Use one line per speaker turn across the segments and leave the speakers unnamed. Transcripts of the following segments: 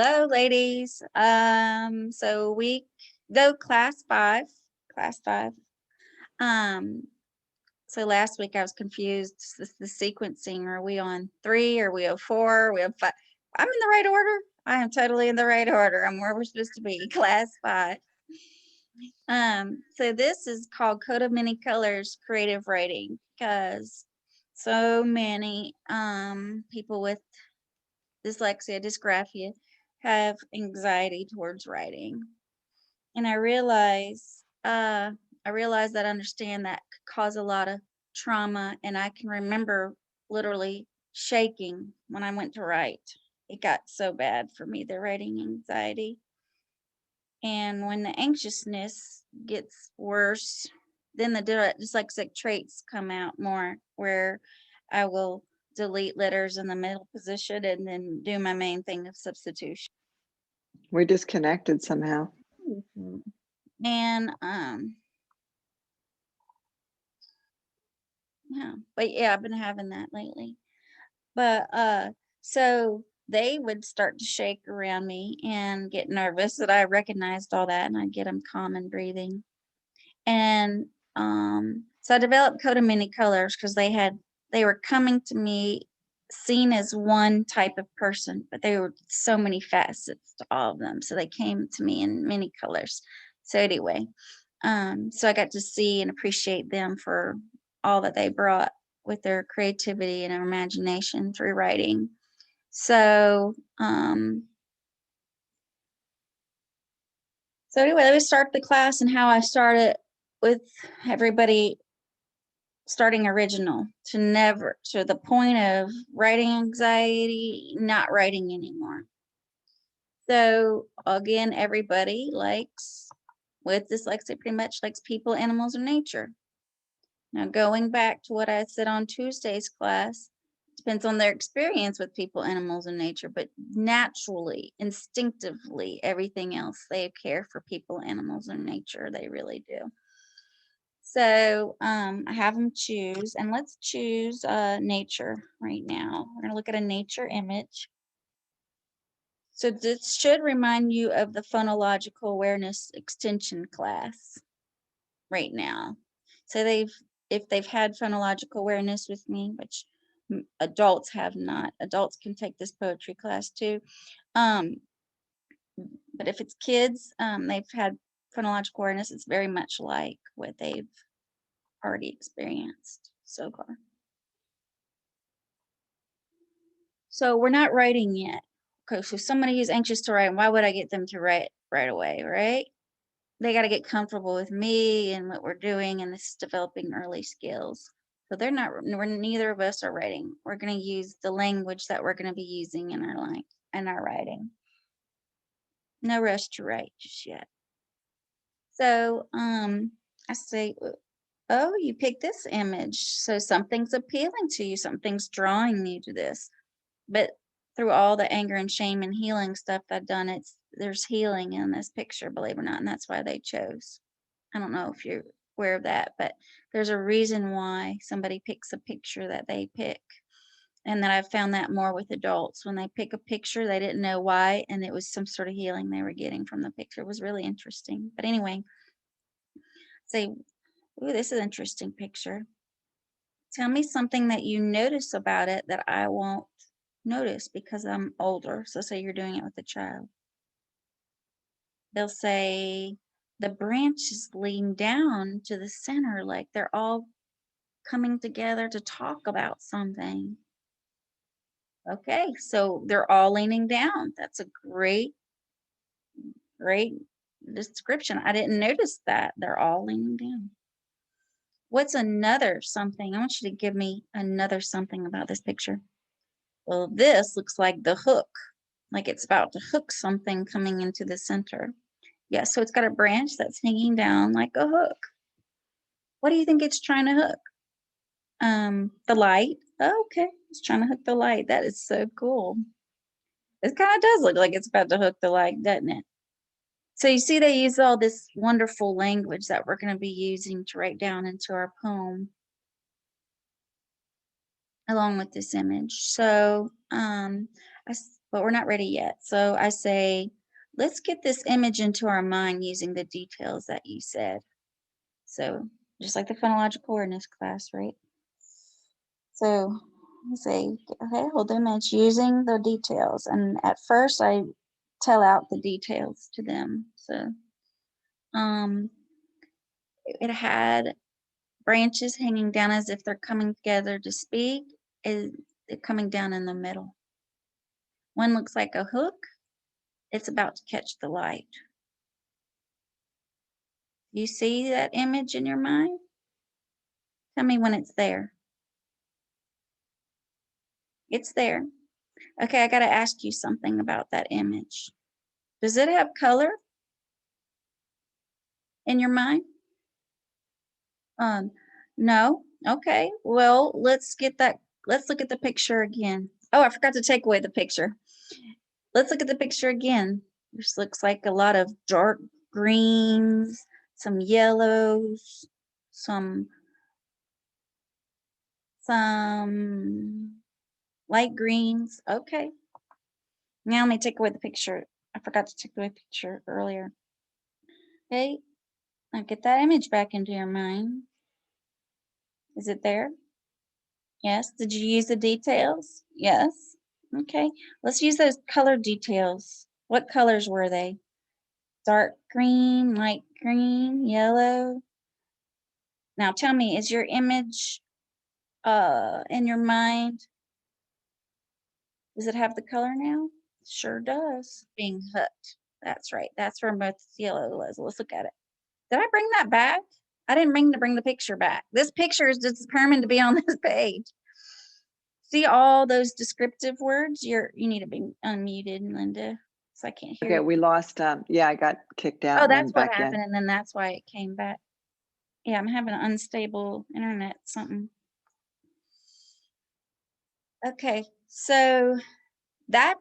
Hello, ladies. So we go class five. Um, so last week I was confused. The sequencing. Are we on 3? Are we on 4? Are we on 5? I'm in the right order. I am totally in the right order. I'm where we're supposed to be, class 5. So this is called Code of Many Colors Creative Writing, because so many people with dyslexia, dysgraphia have anxiety towards writing. And I realize that I understand that could cause a lot of trauma. And I can remember literally shaking when I went to write. It got so bad for me, the writing anxiety. And when the anxiousness gets worse, then the dyslexic traits come out more, where I will delete letters in the middle position and then do my main thing of substitution.
We're disconnected somehow.
And yeah, but yeah, I've been having that lately. But so they would start to shake around me and get nervous that I recognized all that, and I'd get them calm and breathing. And so I developed Code of Many Colors because they were coming to me seen as one type of person, but there were so many facets to all of them. So they came to me in many colors. So anyway, so I got to see and appreciate them for all that they brought with their creativity and imagination through writing. So anyway, let me start the class and how I started with everybody starting original to the point of writing anxiety, not writing anymore. So again, everybody with dyslexia pretty much likes people, animals, and nature. Now, going back to what I said on Tuesday's class, depends on their experience with people, animals, and nature, but naturally, instinctively, everything else, they care for people, animals, and nature. They really do. So I have them choose, and let's choose nature right now. We're going to look at a nature image. So this should remind you of the phonological awareness extension class right now. So if they've had phonological awareness with me, which adults have not, adults can take this poetry class too. But if it's kids, they've had phonological awareness, it's very much like what they've already experienced so far. So we're not writing yet. Okay, so somebody who's anxious to write, why would I get them to write right away, right? They got to get comfortable with me and what we're doing, and this is developing early skills. So neither of us are writing. We're going to use the language that we're going to be using in our writing. No rush to write just yet. So I say, oh, you picked this image. So something's appealing to you, something's drawing you to this. But through all the anger and shame and healing stuff I've done, there's healing in this picture, believe it or not, and that's why they chose. I don't know if you're aware of that, but there's a reason why somebody picks a picture that they pick. And then I've found that more with adults. When they pick a picture, they didn't know why, and it was some sort of healing they were getting from the picture. It was really interesting. But anyway, say, ooh, this is an interesting picture. Tell me something that you notice about it that I won't notice because I'm older. So say you're doing it with a child. They'll say the branches lean down to the center, like they're all coming together to talk about something. Okay, so they're all leaning down. That's a great description. I didn't notice that. They're all leaning down. What's another something? I want you to give me another something about this picture. Well, this looks like the hook, like it's about to hook something coming into the center. Yeah, so it's got a branch that's hanging down like a hook. What do you think it's trying to hook? The light. Oh, okay, it's trying to hook the light. That is so cool. It kind of does look like it's about to hook the light, doesn't it? So you see they use all this wonderful language that we're going to be using to write down into our poem. along with this image. So, but we're not ready yet. So I say, let's get this image into our mind using the details that you said. So just like the phonological awareness class, right? So I say, okay, hold the image using the details. And at first I tell out the details to them. So it had branches hanging down as if they're coming together to speak, is it coming down in the middle. One looks like a hook. It's about to catch the light. You see that image in your mind? Tell me when it's there. It's there. Okay, I got to ask you something about that image. Does it have color in your mind? No. Okay. Well, let's look at the picture again. Oh, I forgot to take away the picture. Let's look at the picture again. This looks like a lot of dark greens, some yellows, some light greens. Okay. Now let me take away the picture. I forgot to take away the picture earlier. Okay. Now get that image back into your mind. Is it there? Yes. Did you use the details? Yes. Okay. Let's use those color details. What colors were they? Dark green, light green, yellow. Now tell me, is your image in your mind? Does it have the color now? Sure does. Being hooked. That's right. That's where both yellow was. Let's look at it. Did I bring that back? I didn't bring the picture back. This picture is determined to be on this page. See all those descriptive words? You need to be unmuted, Linda, so I can't hear
Okay,
you.
we lost, yeah, I got kicked out
Oh,
and then
that's what
back
happened,
in.
and then that's why it came back. Yeah, I'm having an unstable internet something. Okay, so that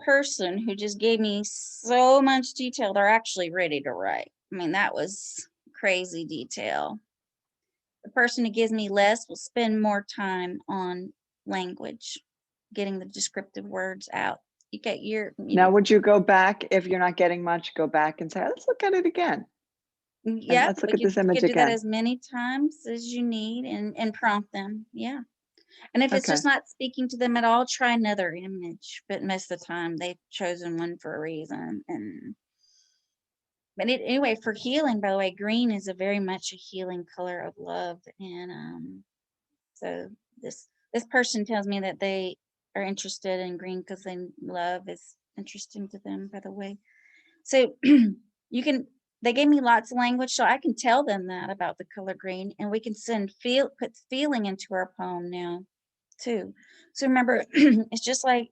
person who just gave me so much detail, they're actually ready to write. I mean, that was crazy detail. The person who gives me less will spend more time on language, getting the descriptive words out. You get
Now, would you go back if you're not getting much, go back and say, let's look at it again. And
yeah,
let's look at
you
this image
could do that
again.
as many times as you need and prompt them. Yeah. And if it's
Okay.
just not speaking to them at all, try another image. But most of the time, they've chosen one for a reason. But anyway, for healing, by the way, green is a very much a healing color of love. And so this person tells me that they are interested in green because love is interesting to them. By the way, so they gave me lots of language, so I can tell them that about the color green, and we can put feeling into our poem now too. So remember, it's just like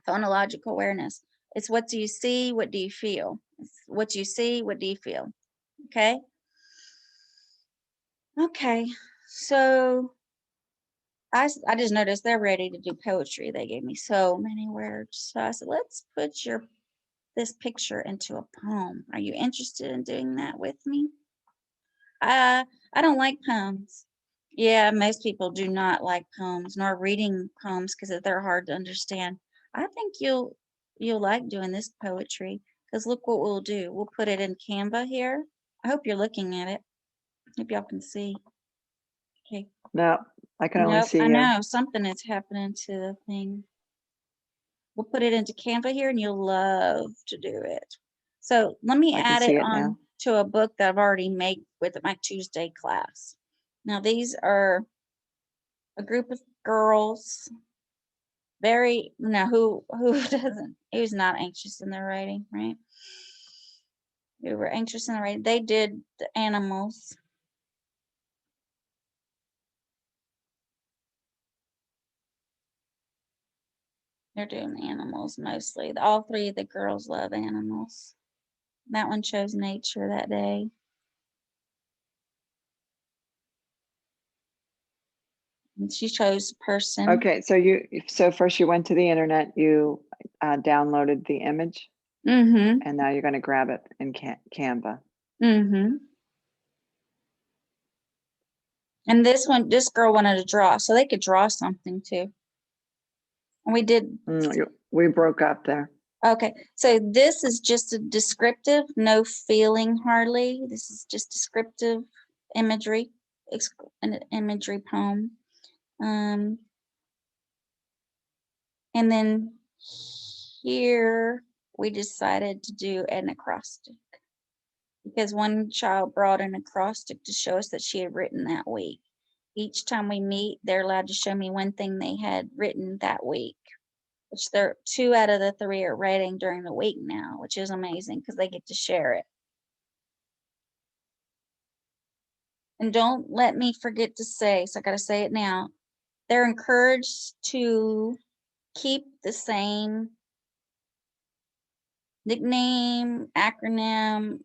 phonological awareness. It's what do you see, what do you feel? It's what you see, what do you feel? Okay. Okay. So I just noticed they're ready to do poetry. They gave me so many words. So I said, let's put this picture into a poem. Are you interested in doing that with me? I don't like poems. Yeah, most people do not like poems nor reading poems because they're hard to understand. I think you'll like doing this poetry because look what we'll do. We'll put it in Canva here. I hope you're looking at it. Hope y'all can see. Okay.
No, I can only
Nope,
see
I
you.
know something is happening to the thing. We'll put it into Canva here and you'll love to do it. So let me
I can
add it
see it
on
now.
to a book that I've already made with my Tuesday class. Now these are a group of girls, who doesn't, who's not anxious in their writing, right? Who were anxious in their writing. They did the animals. They're doing the animals mostly. All three of the girls love animals. That one chose nature that day. And she chose person.
Okay, so first you went to the internet, you downloaded the image,
Mm-hmm.
and now you're going to grab it in Canva.
Mm-hmm. And this girl wanted to draw, so they could draw something too. And we did.
We broke up there.
Okay, so this is just a descriptive, no feeling hardly. This is just descriptive imagery, an imagery poem. And then here we decided to do an acrostic because one child brought an acrostic to show us that she had written that week. Each time we meet, they're allowed to show me one thing they had written that week, which they're 2 out of the 3 are writing during the week now, which is amazing because they get to share it. And don't let me forget to say, so I got to say it now, they're encouraged to keep the same nickname, acronym,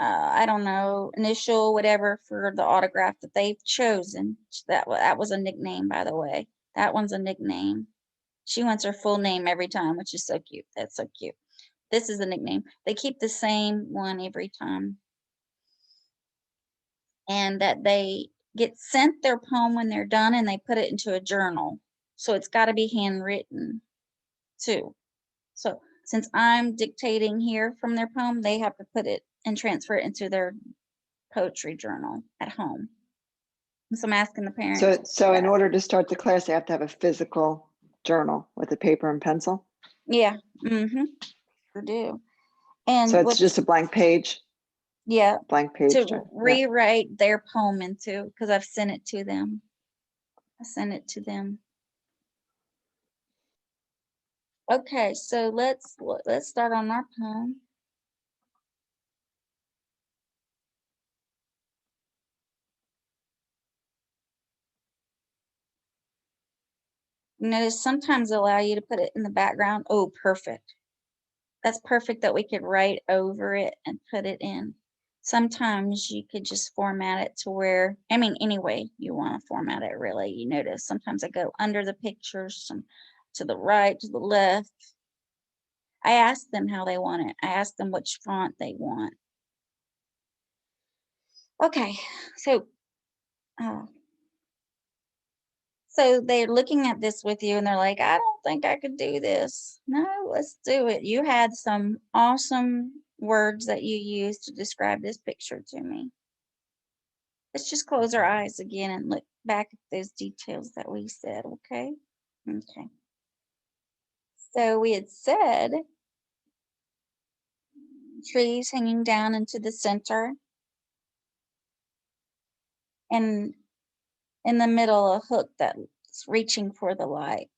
I don't know, initial, whatever, for the autograph that they've chosen. That was a nickname, by the way. That one's a nickname. She wants her full name every time, which is so cute. That's so cute. This is a nickname. They keep the same one every time. And that they get sent their poem when they're done and they put it into a journal. So it's got to be handwritten too. So since I'm dictating here from their poem, they have to put it and transfer it into their poetry journal at home. So I'm asking the parents.
So in order to start the class, they have to have a physical journal with a paper and pencil.
Yeah. Sure do. And
so it's just a blank page.
Yeah.
Blank page.
To rewrite their poem into, because I've sent it to them. I sent it to them. Okay, so let's start on our poem. Notice sometimes they allow you to put it in the background. Oh, perfect. That's perfect that we could write over it and put it in. Sometimes you could just format it to where, I mean, any way you want to format it, really. You notice sometimes I go under the pictures, some to the right, to the left. I asked them how they want it. I asked them which font they want. Okay, so they're looking at this with you and they're like, I don't think I could do this. No, let's do it. You had some awesome words that you used to describe this picture to me. Let's just close our eyes again and look back at those details that we said, okay? Okay. So we had said trees hanging down into the center, and in the middle, a hook that's reaching for the light.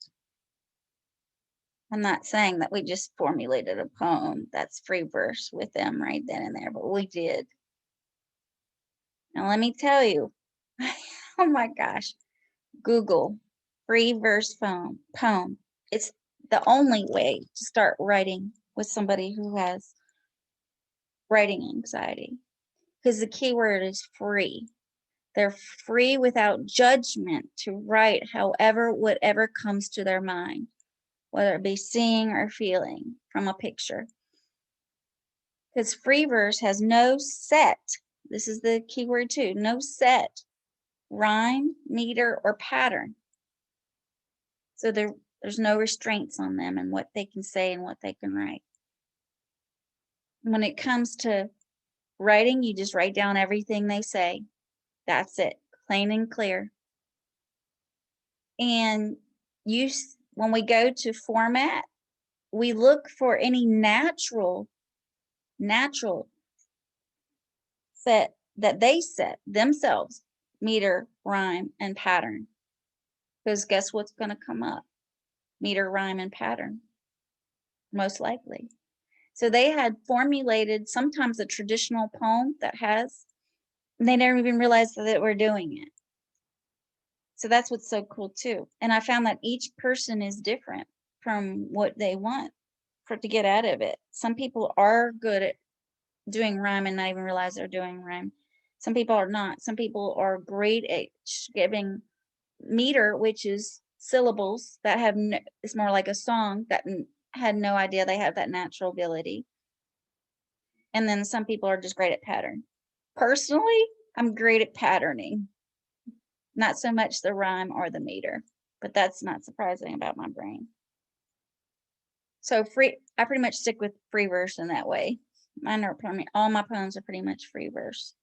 I'm not saying that we just formulated a poem that's free verse with them right then and there, but we did. Now let me tell you, oh my gosh, Google free verse poem. It's the only way to start writing with somebody who has writing anxiety, because the key word is free. They're free without judgment to write whatever comes to their mind, whether it be seeing or feeling from a picture. Because free verse has no set, this is the key word too, no set rhyme, meter, or pattern. So there's no restraints on them and what they can say and what they can write. When it comes to writing, you just write down everything they say. That's it, plain and clear. And when we go to format, we look for any natural set that they set themselves, meter, rhyme, and pattern. Because guess what's going to come up? Meter, rhyme, and pattern, most likely. So they had formulated sometimes a traditional poem that has, they never even realized that they were doing it. So that's what's so cool too. And I found that each person is different from what they want to get out of it. Some people are good at doing rhyme and not even realize they're doing rhyme. Some people are not. Some people are great at giving meter, which is syllables that have it's more like a song that had no idea they have that natural ability. And then some people are just great at pattern. Personally, I'm great at patterning. Not so much the rhyme or the meter, but that's not surprising about my brain. So I pretty much stick with free verse in that way. All my poems are pretty much free verse.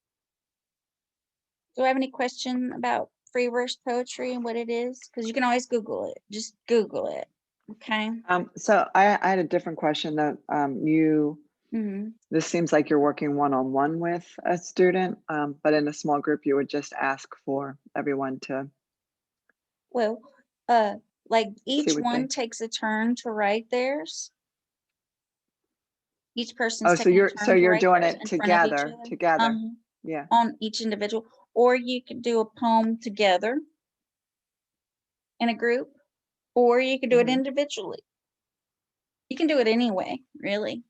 Do I have any question about free verse poetry and what it is? Because you can always Google it. Just Google it. Okay.
So I had a different question that
Mm-hmm.
this seems like you're working one-on-one with a student, but in a small group, you would just ask for everyone to
Well, like
see
each
what
one
they.
takes a turn to write theirs. Each person's
Oh, so
taking a
you're
turn to write
doing
theirs
it
in front of each
together,
other.
together. Yeah.
On each individual, or you could do a poem together in a group, or you could do it
Mhm.
individually. You can do it anyway, really.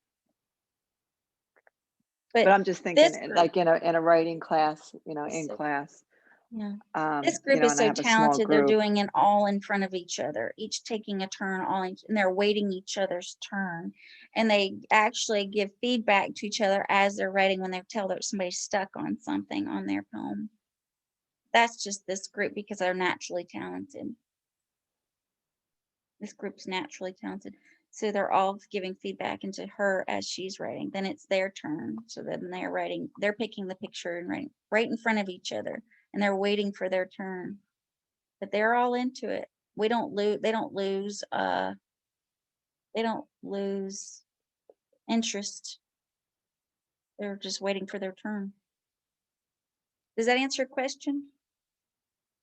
But
But
I'm just thinking,
this group,
like in a writing class, in
so,
class,
yeah, this group is
and I
so
have a small
talented. They're
group.
doing it all in front of each other, each taking a turn, and they're waiting each other's turn, and they actually give feedback to each other as they're writing when they tell that somebody's stuck on something on their poem. That's just this group because they're naturally talented. This group's naturally talented. So they're all giving feedback into her as she's writing. Then it's their turn. So then they're picking the picture and writing right in front of each other. And they're waiting for their turn. But they're all into it. They don't lose interest. They're just waiting for their turn. Does that answer your question?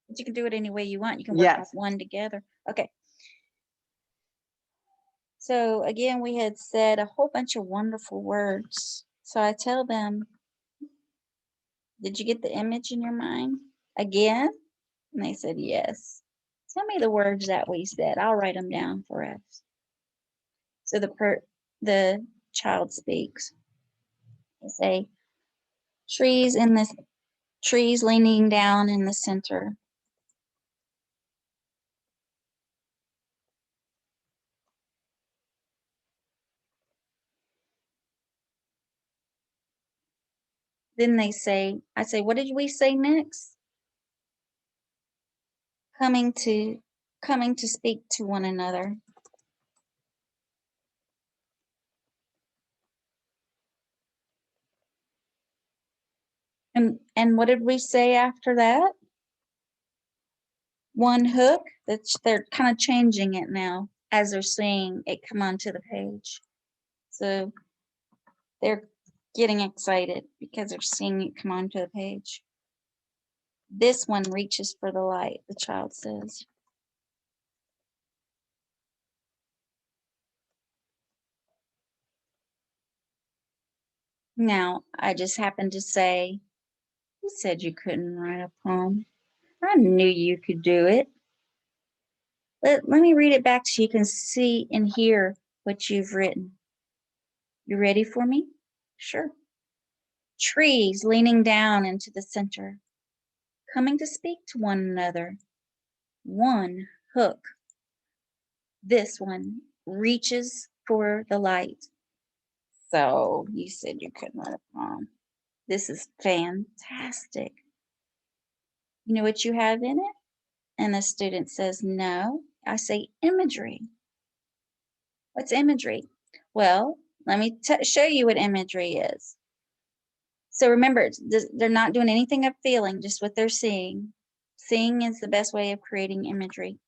But you can do it any way you want. You can work on
Yes.
one together. Okay. So again, we had said a whole bunch of wonderful words. So I tell them, did you get the image in your mind again? And they said, yes. Tell me the words that we said. I'll write them down for us. So the child speaks. They say, trees leaning down in the center. Then I say, what did we say next? Coming to speak to one another. And what did we say after that? One hook. They're kind of changing it now as they're seeing it come onto the page. So they're getting excited because they're seeing it come onto the page. This one reaches for the light, the child says. Now, I just happened to say, you said you couldn't write a poem. I knew you could do it. Let me read it back so you can see and hear what you've written. You ready for me? Sure. Trees leaning down into the center, coming to speak to one another. One hook. This one reaches for the light. So you said you couldn't write a poem. This is fantastic. You know what you have in it? And the student says, no. I say, imagery. What's imagery? Well, let me show you what imagery is. So remember, they're not doing anything of feeling, just what they're seeing. Seeing is the best way of creating imagery.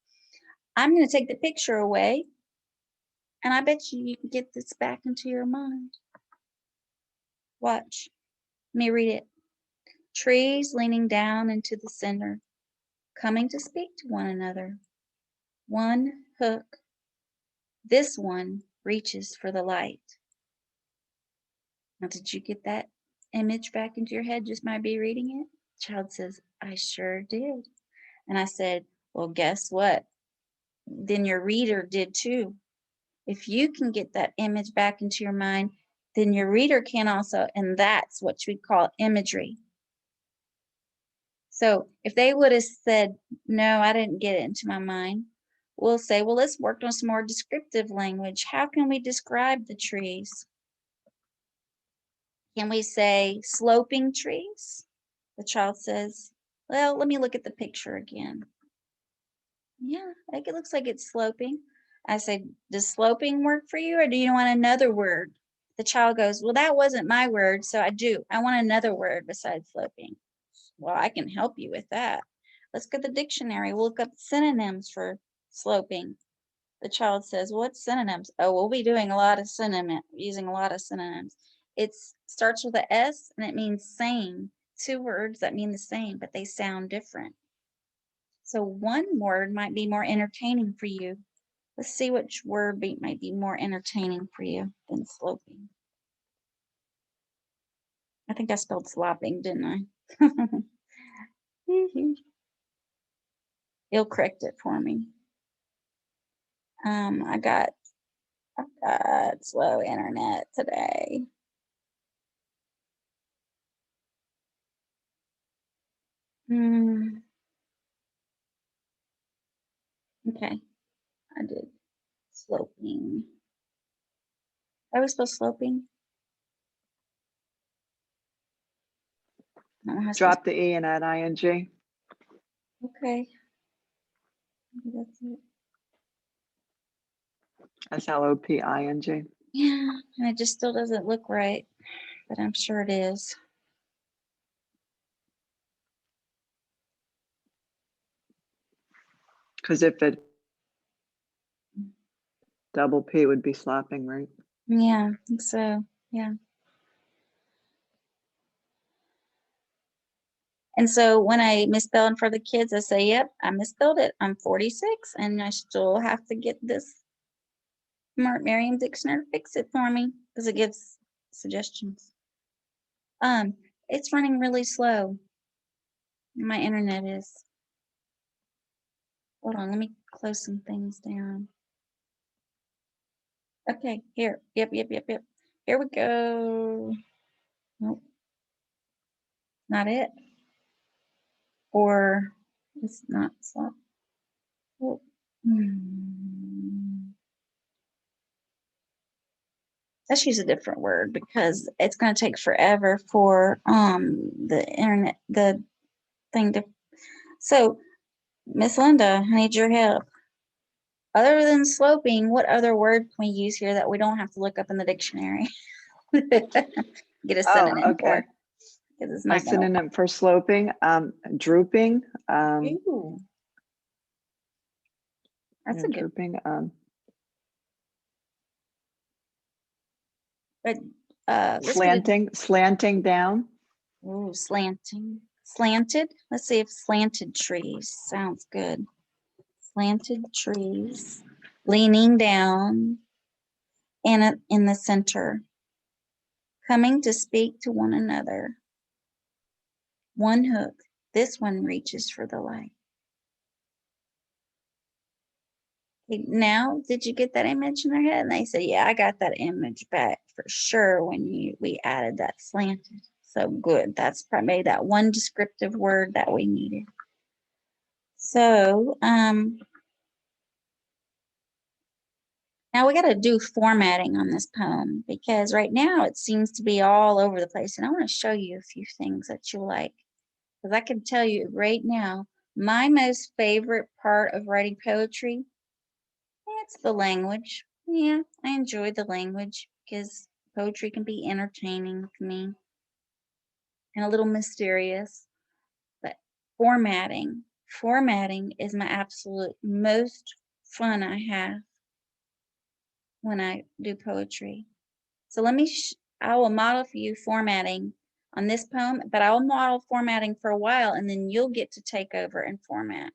I'm going to take the picture away, and I bet you can get this back into your mind. Watch. Let me read it. Trees leaning down into the center, coming to speak to one another. One hook. This one reaches for the light. Now, did you get that image back into your head just by me reading it? Child says, I sure did. And I said, well, guess what? Then your reader did too. If you can get that image back into your mind, then your reader can also, and that's what we call imagery. So if they would have said, no, I didn't get it into my mind, we'll say, well, let's work on some more descriptive language. How can we describe the trees? Can we say sloping trees? The child says, Well, let me look at the picture again. Yeah, like it looks like it's sloping. I say, does sloping work for you, or do you want another word? The child goes, well, that wasn't my word, so I do. I want another word besides sloping. Well, I can help you with that. Let's get the dictionary. We'll look up synonyms for sloping. The child says, what's synonyms? Oh, we'll be doing a lot of using a lot of synonyms. It starts with a S and it means same. Two words that mean the same, but they sound different. So one word might be more entertaining for you. Let's see which word might be more entertaining for you than sloping. I think I spelled slopping, didn't I? He'll correct it for me. I've got slow internet today. Okay, I did sloping. Are we supposed sloping? No, am I supposed
Drop the E and add ing.
okay. Maybe that's it.
SLOPING.
Yeah, and it just still doesn't look right, but I'm sure it is.
Because if it double P would be slopping, right?
Yeah, I think so. Yeah. And so when I misspell in front of the kids, I say, yep, I misspelled it. I'm 46 and I still have to get this Merriam Dictionary to fix it for me because it gives suggestions. It's running really slow. My internet is. Hold on, let me close some things down. Okay, here. Yep. Here we go. Nope. Not it. Or it's not slow. Oh. Let's use a different word because it's going to take forever for the internet, the thing to. So, Miss Linda, I need your help. Other than sloping, what other word can we use here that we don't have to look up in the dictionary? Get a
Oh,
synonym
okay.
for, because it's
A
not going
synonym for sloping, drooping.
to. Ooh, that's a good.
Drooping.
But let's get a.
Slanting down.
Ooh, slanting, slanted. Let's see if slanted trees sounds good. Slanted trees, leaning down, and in the center, coming to speak to one another. One hook. This one reaches for the light. Okay, now, did you get that image in their head? And they said, yeah, I got that image back for sure when we added that slanted. So good. That's probably that one descriptive word that we needed. So now we got to do formatting on this poem because right now it seems to be all over the place. And I want to show you a few things that you like. Because I can tell you right now, my most favorite part of writing poetry, it's the language. Yeah, I enjoy the language because poetry can be entertaining to me and a little mysterious. But formatting is my absolute most fun I have when I do poetry. So I will model for you formatting on this poem, but I'll model formatting for a while and then you'll get to take over and format.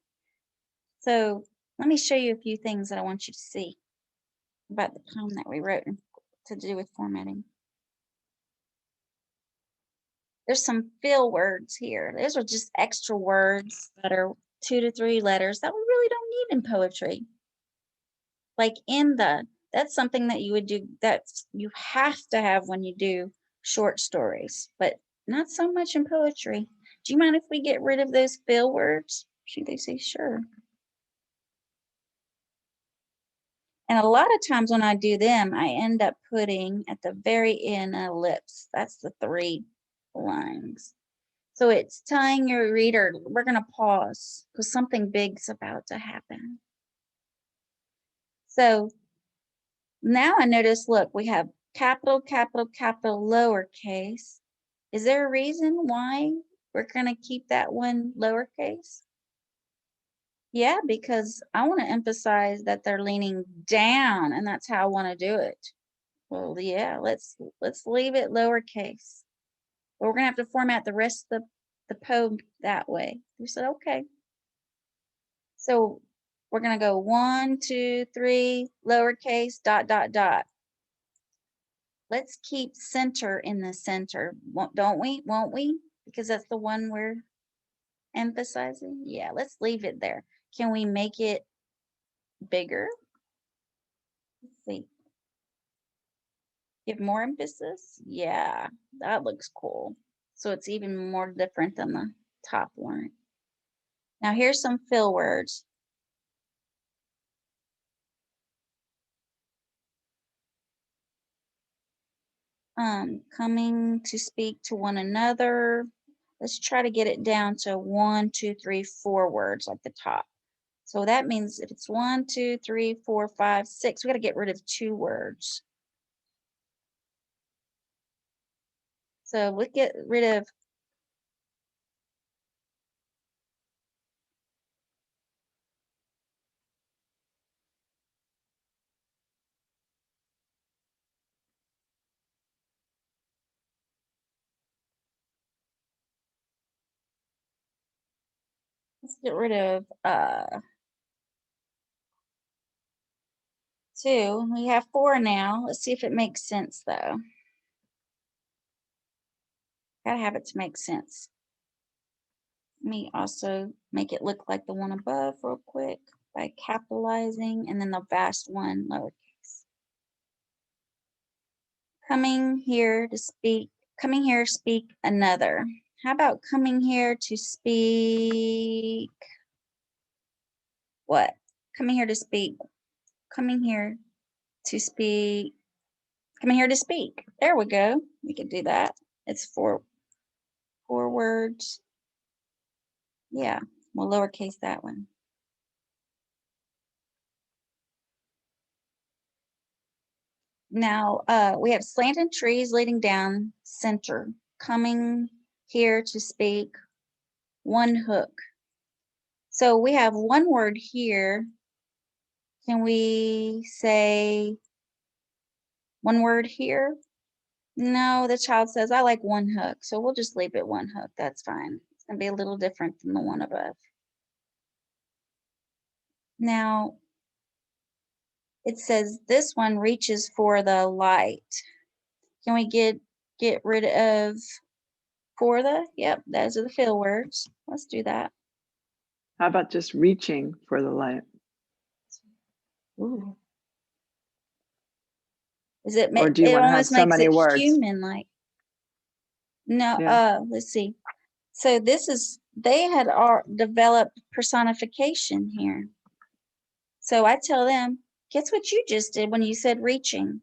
So let me show you a few things that I want you to see about the poem that we wrote to do with formatting. There's some fill words here. Those are just extra words that are 2 to 3 letters that we really don't need in poetry. Like that's something that you would do, that you have to have when you do short stories, but not so much in poetry. Do you mind if we get rid of those fill words? They say, sure. And a lot of times when I do them, I end up putting at the very end an ellipse. That's the 3 lines. So it's telling your reader, we're going to pause because something big's about to happen. So now I notice, look, we have capital, capital, capital, lowercase. Is there a reason why we're going to keep that one lowercase? Yeah, because I want to emphasize that they're leaning down, and that's how I want to do it. Well, yeah, let's leave it lowercase. But we're gonna have to format the rest of the poem that way. We said, okay. So we're gonna go 1, 2, 3, lowercase, dot, dot, dot. Let's keep center in the center, don't we? Won't we? Because that's the one we're emphasizing. Yeah, let's leave it there. Can we make it bigger? Let's see. Give more emphasis? Yeah, that looks cool. So it's even more different than the top one. Now here's some fill words. Coming to speak to one another. Let's try to get it down to 1, 2, 3, 4 words at the top. So that means if it's 1, 2, 3, 4, 5, 6, we got to get rid of 2 words. So we get rid of let's get rid of 2. We have 4 now. Let's see if it makes sense though. Gotta have it to make sense. Let me also make it look like the one above real quick by capitalizing and then the vast one lowercase. Coming here to speak, coming here speak another. How about coming here to speak what? Coming here to speak, coming here to speak, coming here to speak. There we go. We could do that. It's 4 words. Yeah, we'll lowercase that one. Now, we have slanted trees leading down center, coming here to speak, one hook. So we have one word here. Can we say one word here? No, the child says, I like one hook. So we'll just leave it one hook. That's fine. It's going to be a little different than the one above. Now, it says this one reaches for the light. Can we get rid of for the? Yep, those are the fill words. Let's do that.
How about just reaching for the light?
Ooh. Is it?
Or do you
It
want to have
almost
so
makes
many
it
words?
human-like. No.
Yeah.
Let's see. So this is they had developed personification here. So I tell them, guess what you just did when you said reaching?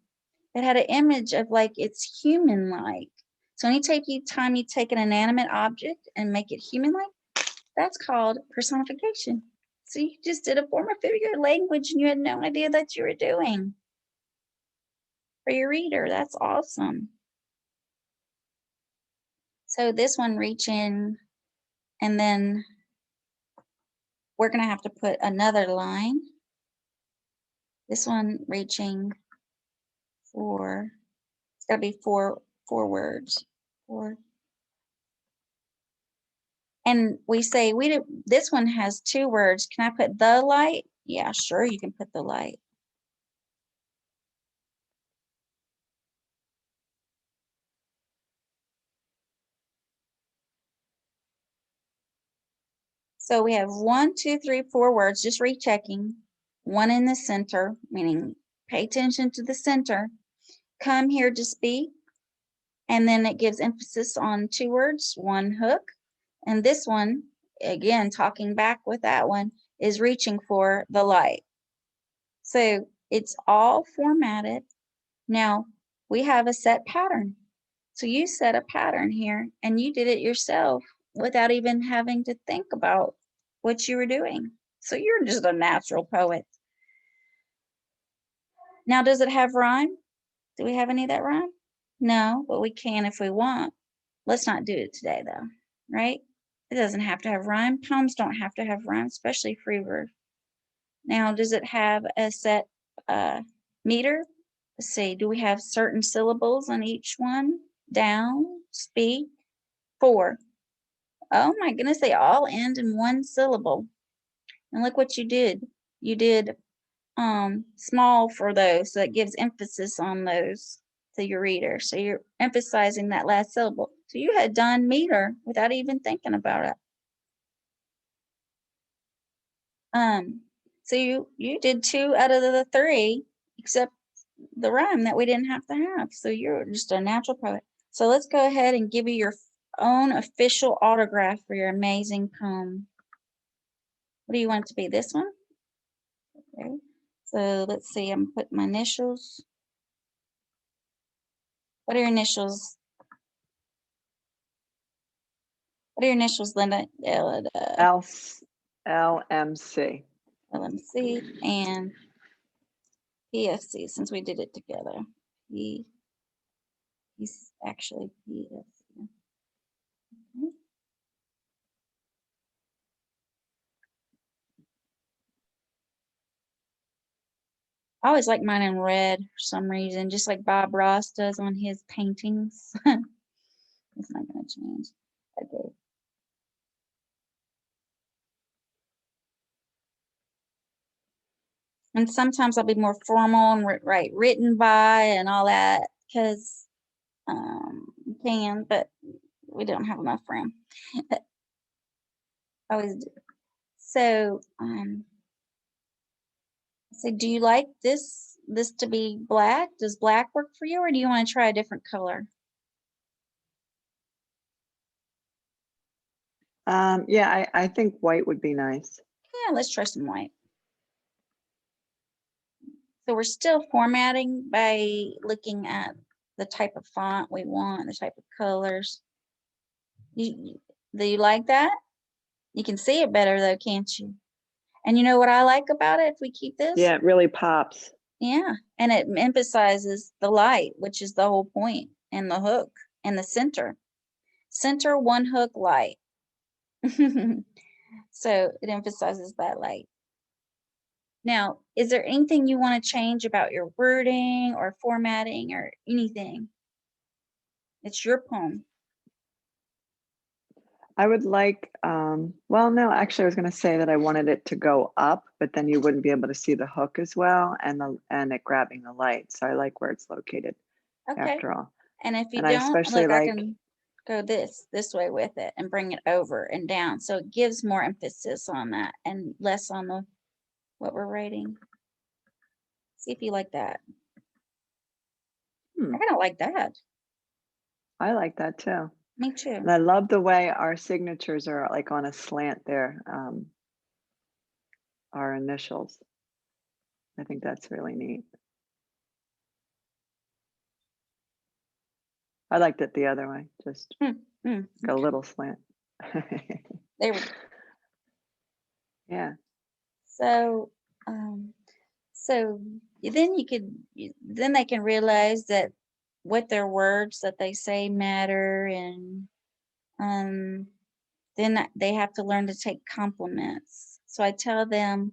It had an image of like it's human-like. So time you take an inanimate object and make it human-like, that's called personification. So you just did a form of figure language and you had no idea that you were doing. For your reader, that's awesome. So this one, reach in, and then we're going to have to put another line. This one, reaching for, it's got to be four words. 4. And we say, this one has 2 words. Can I put the light? Yeah, sure, you can put the light. So we have 1, 2, 3, 4 words, just rechecking. 1 in the center, meaning pay attention to the center. Come here to speak. And then it gives emphasis on 2 words, 1 hook. And this one, again, talking back with that one, is reaching for the light. So it's all formatted. Now we have a set pattern. So you set a pattern here and you did it yourself without even having to think about what you were doing. So you're just a natural poet. Now, does it have rhyme? Do we have any that rhyme? No, but we can if we want. Let's not do it today, though, right? It doesn't have to have rhyme. Poems don't have to have rhyme, especially free verse. Now, does it have a set meter? Let's see, do we have certain syllables on each one? Down, speak, 4. Oh my goodness, they all end in one syllable. And look what you did. You did small for those, so it gives emphasis on those to your reader. So you're emphasizing that last syllable. So you had done meter without even thinking about it. So you did 2 out of the 3, except the rhyme that we didn't have to have. So you're just a natural poet. So let's go ahead and give you your own official autograph for your amazing poem. What do you want it to be? This one? Okay. So let's see, I'm putting my initials. What are your initials? What are your initials, Linda?
LMC.
LMC and PFC, since we did it together. He's actually PFC. Okay. I always like mine in red for some reason, just like Bob Ross does on his paintings. It's not going to change. Okay. And sometimes I'll be more formal and write written by and all that because you can, but we don't have enough room. Always do. So, so do you like this to be black? Does black work for you, or do you want to try a different color?
Yeah, I think white would be nice.
Yeah, let's try some white. So we're still formatting by looking at the type of font we want, the type of colors. Do you like that? You can see it better though, can't you? And you know what I like about it if we keep this?
Yeah, it really pops.
Yeah, and it emphasizes the light, which is the whole point, and the hook, and the center. Center, one hook, light. So it emphasizes that light. Now, is there anything you want to change about your wording or formatting or anything? It's your poem.
I would like, well, no, actually, I was going to say that I wanted it to go up, but then you wouldn't be able to see the hook as well and it grabbing the light. So I like where it's located
Okay.
after all.
And if you
And I
don't,
especially
look, I
like,
can go this way with it and bring it over and down. So it gives more emphasis on that and less on the what we're writing. See if you like that. I kind of like that.
I like that too.
Me too.
And I love the way our signatures are like on a slant there, our initials. I think that's really neat. I liked it the other way, just a little slant.
There we go.
Yeah.
So, so then then they can realize that what their words that they say matter, and then they have to learn to take compliments. So I tell them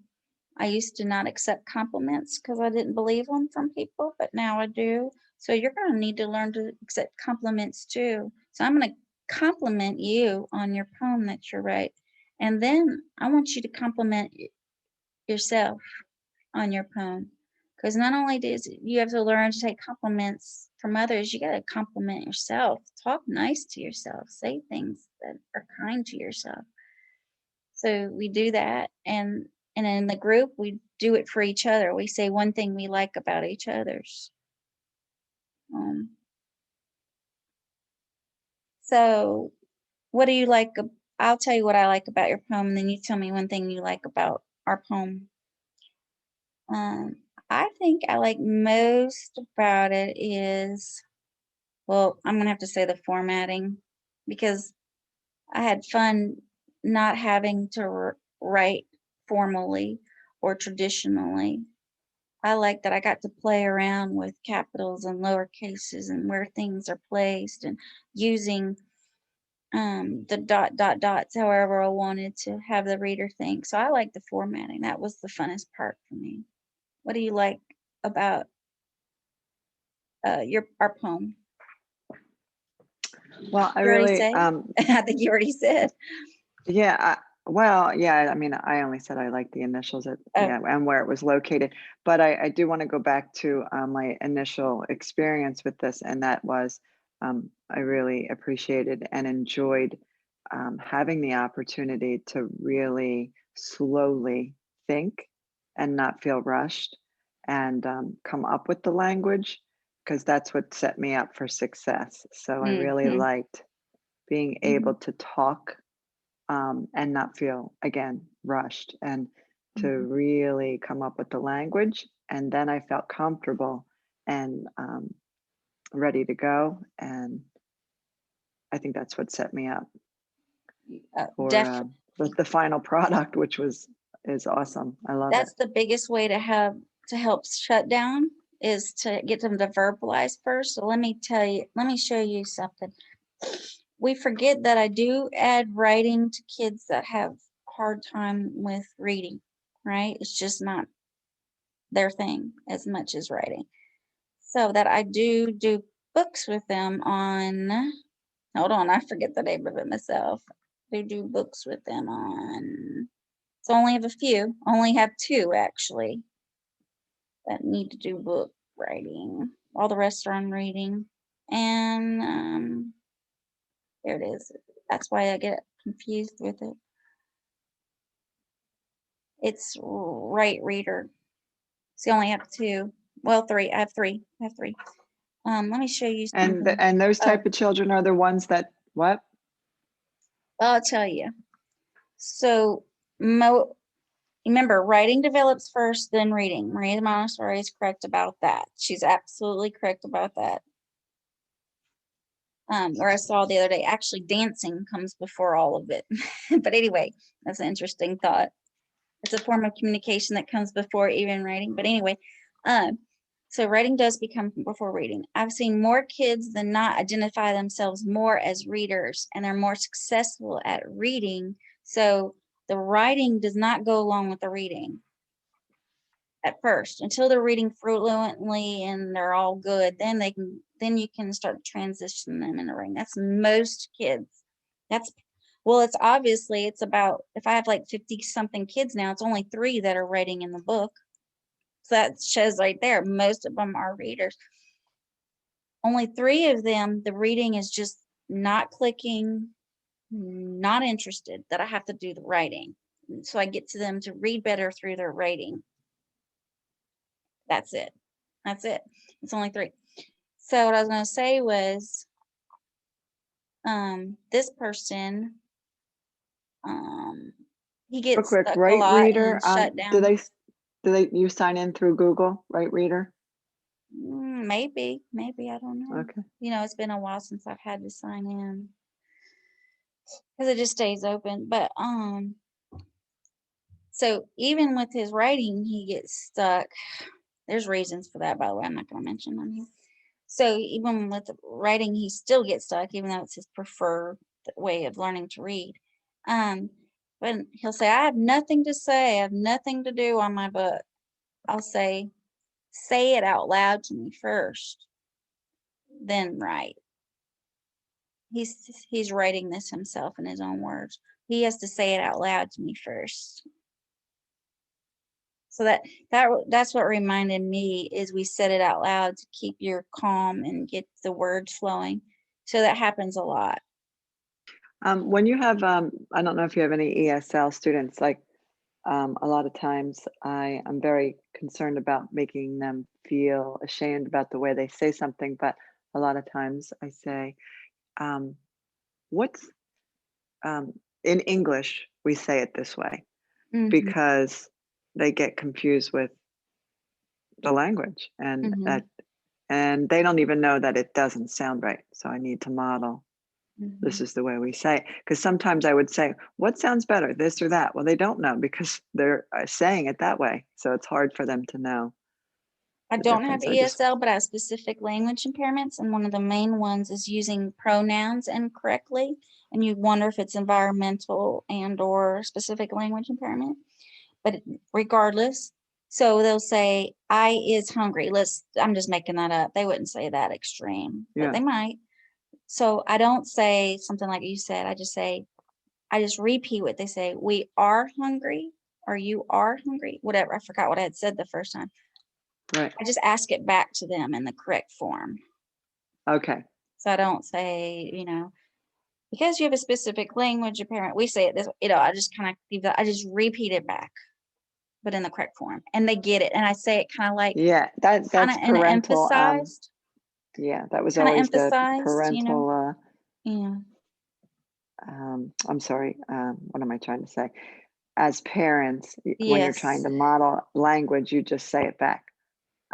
I used to not accept compliments because I didn't believe them from people, but now I do. So you're going to need to learn to accept compliments too. So I'm going to compliment you on your poem that you write. And then I want you to compliment yourself on your poem. Because not only does you have to learn to take compliments from others, you got to compliment yourself. Talk nice to yourself. Say things that are kind to yourself. So we do that, and in the group we do it for each other. We say one thing we like about each other's. So what do you like? I'll tell you what I like about your poem, and then you tell me one thing you like about our poem. I think I like most about it is, well, I'm gonna have to say the formatting, because I had fun not having to write formally or traditionally. I like that I got to play around with capitals and lower cases and where things are placed and using the dots however I wanted to have the reader think. So I like the formatting. That was the funnest part for me. What do you like about your our poem?
Well, I
You already
really,
say? I think you already said.
yeah, well, yeah, I mean, I only said I like the initials at,
Oh,
yeah, and where it was located. But I do want to go back to my initial experience with this, and that was I really appreciated and enjoyed having the opportunity to really slowly think and not feel rushed and come up with the language, because that's what set me up for success. So I really
mhm,
liked being able
mhm,
to talk and not feel again rushed, and to
mhm.
really come up with the language, and then I felt comfortable and ready to go, and I think that's what set me up for
Def
the final product, which was is awesome. I love it.
That's the biggest way to help shut down is to get them to verbalize first. So let me show you something. We forget that I do add writing to kids that have hard time with reading, right? It's just not their thing as much as writing. So that I do books with them on, hold on, I forget the name of it myself. Do books with them on, so only have a few, only have two actually that need to do book writing. All the rest are on reading. And there it is. That's why I get confused with it. It's Right Reader. So you only have two. Well, three. I have three. I have three. Let me show you something.
And those
Oh,
type of children are the ones that what?
well, I'll tell you. So remember, writing develops first, then reading. Maria Montessori is correct about that. She's absolutely correct about that. Where I saw the other day, actually dancing comes before all of it. But anyway, that's an interesting thought. It's a form of communication that comes before even writing. But anyway, um, so writing does become before reading. I've seen more kids than not identify themselves more as readers, and they're more successful at reading. So the writing does not go along with the reading at first until they're reading fluently and they're all good, then you can start to transition them in the ring. That's most kids. That's well, it's obviously it's about, if I have like 50 something kids now, it's only three that are writing in the book. So that shows right there most of them are readers. Only three of them, the reading is just not clicking, not interested, that I have to do the writing. So I get to them to read better through their writing. That's it. That's it. It's only three. So what I was gonna say was, this person, um, he
Real
gets
quick,
stuck a
right
lot
reader.
and shut
Do
down.
they you sign in through Google, right reader?
Maybe, I don't know.
Okay.
It's been a while since I've had to sign in because it just stays open. But so even with his writing, he gets stuck. There's reasons for that, by the way. I'm not gonna mention them here. So even with the writing, he still gets stuck, even though it's his preferred way of learning to read. Um, but he'll say, I have nothing to say, I have nothing to do on my book. I'll say it out loud to me first, then write. He's writing this himself in his own words. He has to say it out loud to me first. So that's what reminded me is we said it out loud to keep your calm and get the words flowing. So that happens a lot.
When you have, I don't know if you have any ESL students, like a lot of times I'm very concerned about making them feel ashamed about the way they say something, but a lot of times I say, um, what's in English, we say it this way
Mhm,
because they get confused with the language,
mhm.
and they don't even know that it doesn't sound right. So I need to model. This
Mhm.
is the way we say it. Because sometimes I would say, what sounds better, this or that? Well, they don't know because they're saying it that way. So it's hard for them to know
I
the
don't have
difference. I just,
ESL, but I have specific language impairments, and one of the main ones is using pronouns incorrectly, and you wonder if it's environmental and or specific language impairment. But regardless, so they'll say, "I is hungry." I'm just making that up. They wouldn't say that extreme, but
yeah,
they might. So I don't say something like you said. I just repeat what they say. We are hungry, or you are hungry, whatever. I forgot what I had said the first time.
right.
I just ask it back to them in the correct form.
Okay.
So I don't say, because you have a specific language impairment, we say it this, I just kind of I just repeat it back, but in the correct form. And they get it. And I say it kind of like
Yeah,
kind
that's
of in
parental.
emphasized,
Yeah, that was
kind of
always the
emphasized.
parental.
Yeah.
I'm sorry. What am I trying to say? As parents, when you're trying
Yes.
to model language, you just say it back.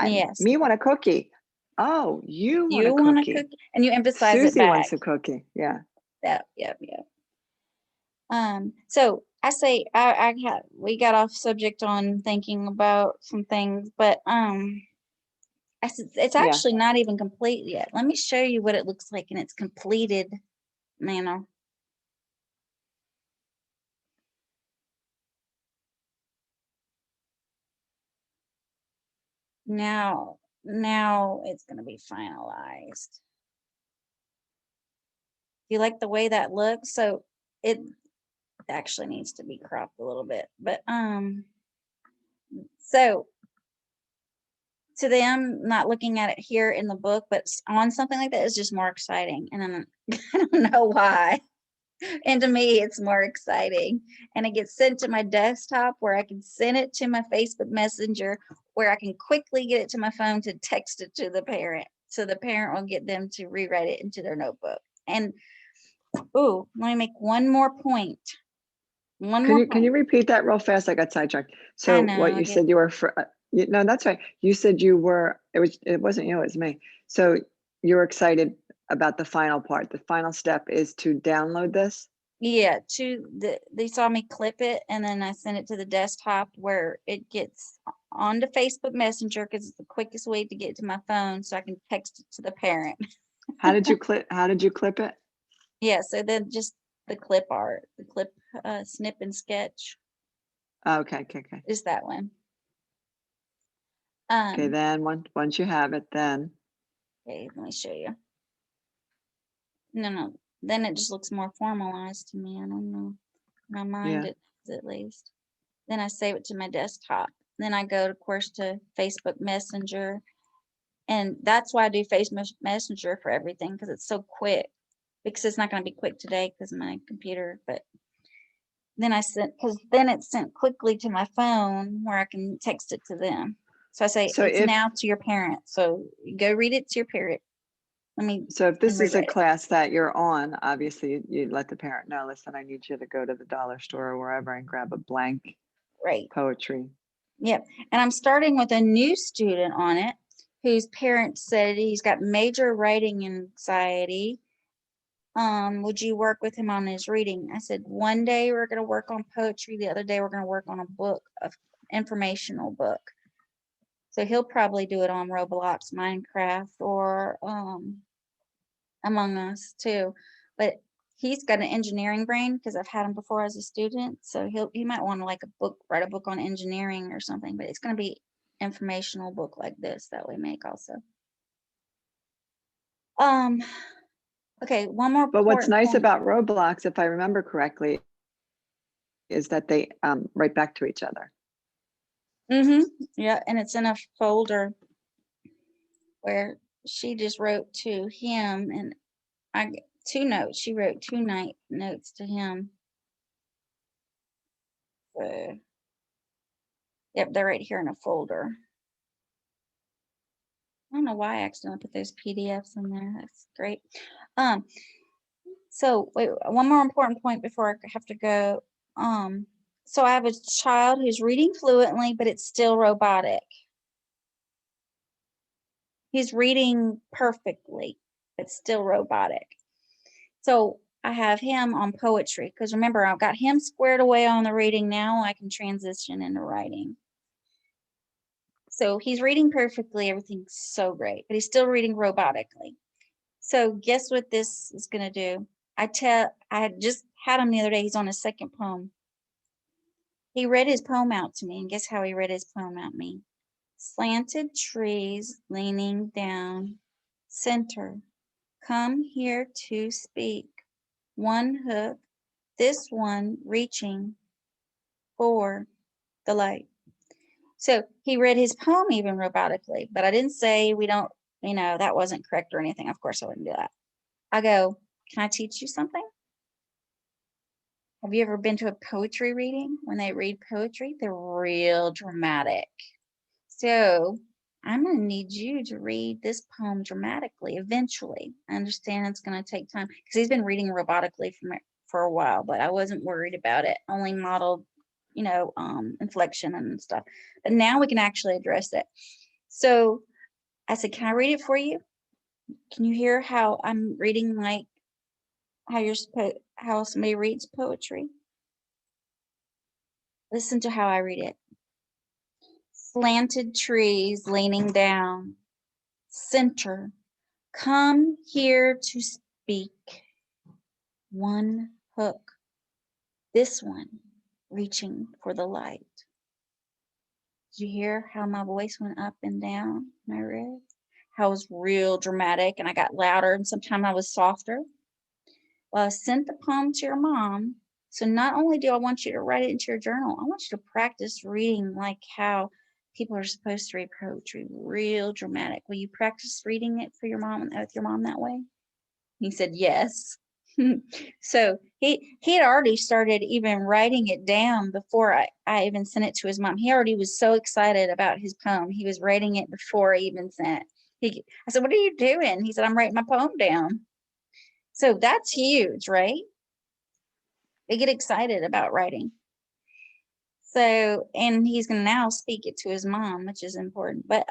Yes.
Me want a cookie. Oh, you want a
You want to cook
cookie.
and you emphasize it
Susie
back.
wants a cookie. Yeah.
Yep, yep, yep. So I say we got off subject on thinking about some things, but it's
Yeah.
actually not even complete yet. Let me show you what it looks like in its completed manner. Now it's going to be finalized. Do you like the way that looks? So it actually needs to be cropped a little bit, but so to them, not looking at it here in the book, but on something like that is just more exciting, and I don't know why. And to me, it's more exciting. And it gets sent to my desktop where I can send it to my Facebook Messenger, where I can quickly get it to my phone to text it to the parent. So the parent will get them to rewrite it into their notebook. And ooh, let me make one more point. One more
Can you
point.
repeat that real fast? I got sidetracked.
I
So
know,
what
I
you
get
said you were for, no, that's right. You said you were, it wasn't you, it was me. So you're excited about the final part. The final step is to download this.
yeah, they saw me clip it and then I sent it to the desktop where it gets onto Facebook Messenger because it's the quickest way to get to my phone so I can text it to the parent.
How did you clip it?
Yeah, so then just the clip art, the clip snip and sketch
Oh, okay, okay, okay.
is that one.
Okay,
Um,
then once you have it, then
okay, let me show you. No, then it just looks more formalized to me. I don't know. My mind
yeah.
it does at least. Then I save it to my desktop. Then I go, of course, to Facebook Messenger. And that's why I do Facebook Messenger for everything because it's so quick. Because it's not going to be quick today because of my computer. But then because then it's sent quickly to my phone where I can text it to them. So I say,
So
it's
if
now to your parent. So go read it to your parent. Let me
so if
and
this is a
rewrite it.
class that you're on, obviously you let the parent know, listen, I need you to go to the dollar store or wherever and grab a blank
Right.
poetry.
Yep. And I'm starting with a new student on it whose parents said he's got major writing anxiety. Would you work with him on his reading? I said, one day we're going to work on poetry. The other day we're going to work on a book, informational book. So he'll probably do it on Roblox, Minecraft, or Among Us too. But he's got an engineering brain because I've had him before as a student. So he might want to like write a book on engineering or something. But it's going to be informational book like this that we make also. Um. Okay. One more
But what's
important
nice
point.
about Roblox, if I remember correctly, is that they write back to each other.
Yeah, and it's in a folder where she just wrote to him, and two notes. She wrote two night notes to him. Yep, they're right here in a folder. I don't know why I accidentally put those PDFs in there. That's great. Um, so wait, one more important point before I have to go. So I have a child who's reading fluently, but it's still robotic. He's reading perfectly, but still robotic. So I have him on poetry because remember, I've got him squared away on the reading. Now I can transition into writing. So he's reading perfectly. Everything's so great, but he's still reading robotically. So guess what this is going to do? I had just had him the other day. He's on his second poem. He read his poem out to me, and guess how he read his poem out to me? Slanted trees leaning down, center. Come here to speak. One hook, this one reaching for the light. So he read his poem even robotically, but I didn't say we don't, that wasn't correct or anything. Of course, I wouldn't do that. I go, can I teach you something? Have you ever been to a poetry reading? When they read poetry, they're real dramatic. So I'm going to need you to read this poem dramatically eventually. I understand it's going to take time because he's been reading robotically for a while, but I wasn't worried about it. Only modeled, inflection and stuff. But now we can actually address it. So I said, can I read it for you? Can you hear how I'm reading like how somebody reads poetry? Listen to how I read it. Slanted trees leaning down, center. Come here to speak. One hook, this one reaching for the light. Did you hear how my voice went up and down when I read? How it was real dramatic and I got louder and sometimes I was softer. Well, I sent the poem to your mom. So not only do I want you to write it into your journal, I want you to practice reading like how people are supposed to read poetry, real dramatic. Will you practice reading it for your mom with your mom that way? He said yes. So he had already started even writing it down before I even sent it to his mom. He already was so excited about his poem. He was writing it before I even sent it. I said, what are you doing? He said, I'm writing my poem down. So that's huge, right? They get excited about writing. So, and he's going to now speak it to his mom, which is important. But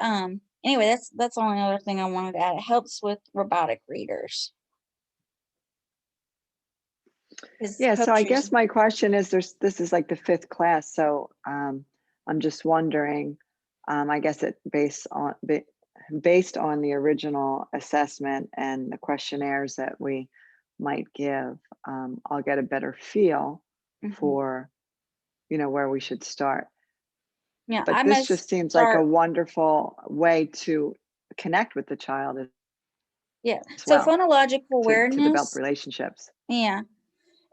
anyway, that's the only other thing I wanted to add. It helps with robotic readers.
Yeah, so I guess my question is this is like the fifth class, so I'm just wondering, I guess it based on the original assessment and the questionnaires that we might give, I'll get a better feel for, where we should start.
Yeah,
But
I
this
must
just seems like a
start.
wonderful way to connect with the child
Yeah.
as
So
well,
phonological
to develop
awareness.
relationships.
Yeah.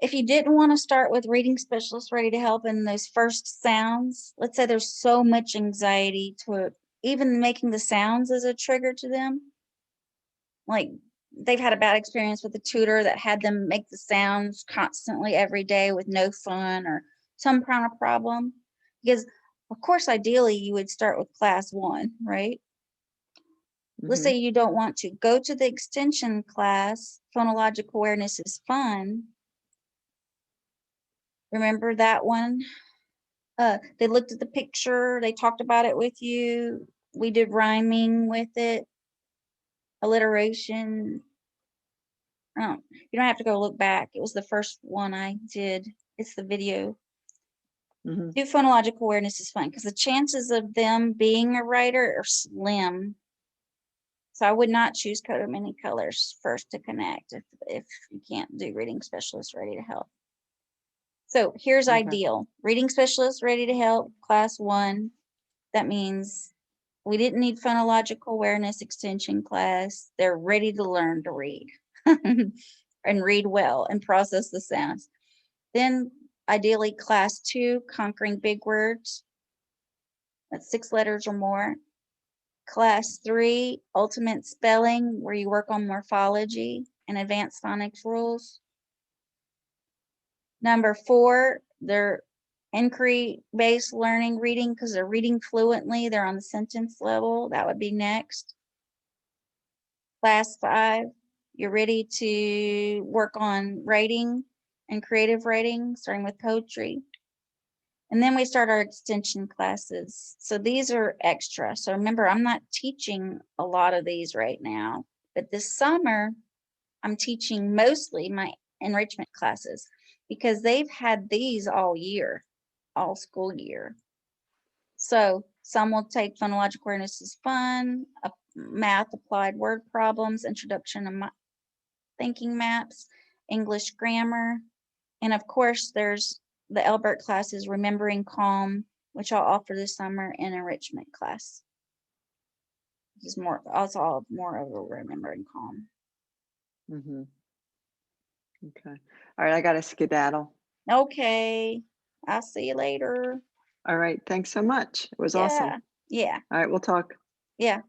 If you didn't want to start with reading specialists ready to help in those first sounds, let's say there's so much anxiety to it, even making the sounds as a trigger to them. Like they've had a bad experience with a tutor that had them make the sounds constantly every day with no fun or some kind of problem. Because of course, ideally you would start with class 1, right? Let's
Hmm.
say you don't want to go to the extension class. Phonological awareness is fun. Remember that one? They looked at the picture, they talked about it with you. We did rhyming with it, alliteration. Oh, you don't have to go look back. It was the first one I did. It's the video.
Hmm.
Do phonological awareness is fun because the chances of them being a writer are slim. So I would not choose Code of Many Colors first to connect if you can't do reading specialist ready to help. So here's
Okay.
ideal. Reading specialist ready to help, class 1. That means we didn't need phonological awareness extension class. They're ready to learn to read and read well and process the sounds. Then ideally class 2, conquering big words. That's 6 letters or more. Class 3, ultimate spelling, where you work on morphology and advanced phonics rules. Number 4, they're inquiry-based learning reading because they're reading fluently. They're on the sentence level. That would be next. Class 5, you're ready to work on writing and creative writing, starting with poetry. And then we start our extension classes. So these are extra. So remember, I'm not teaching a lot of these right now, but this summer, I'm teaching mostly my enrichment classes because they've had these all year, all school year. So some will take phonological awareness as fun, math applied word problems, introduction to thinking maps, English grammar, and of course there's the Albert classes, remembering calm, which I'll offer this summer, in enrichment class. This is more also all more of a remembering calm.
Mhm. Okay. All right, I gotta skedaddle.
Okay, I'll see you later.
All right, thanks so much. It was awesome.
Yeah, yeah,
All right, we'll talk.
yeah.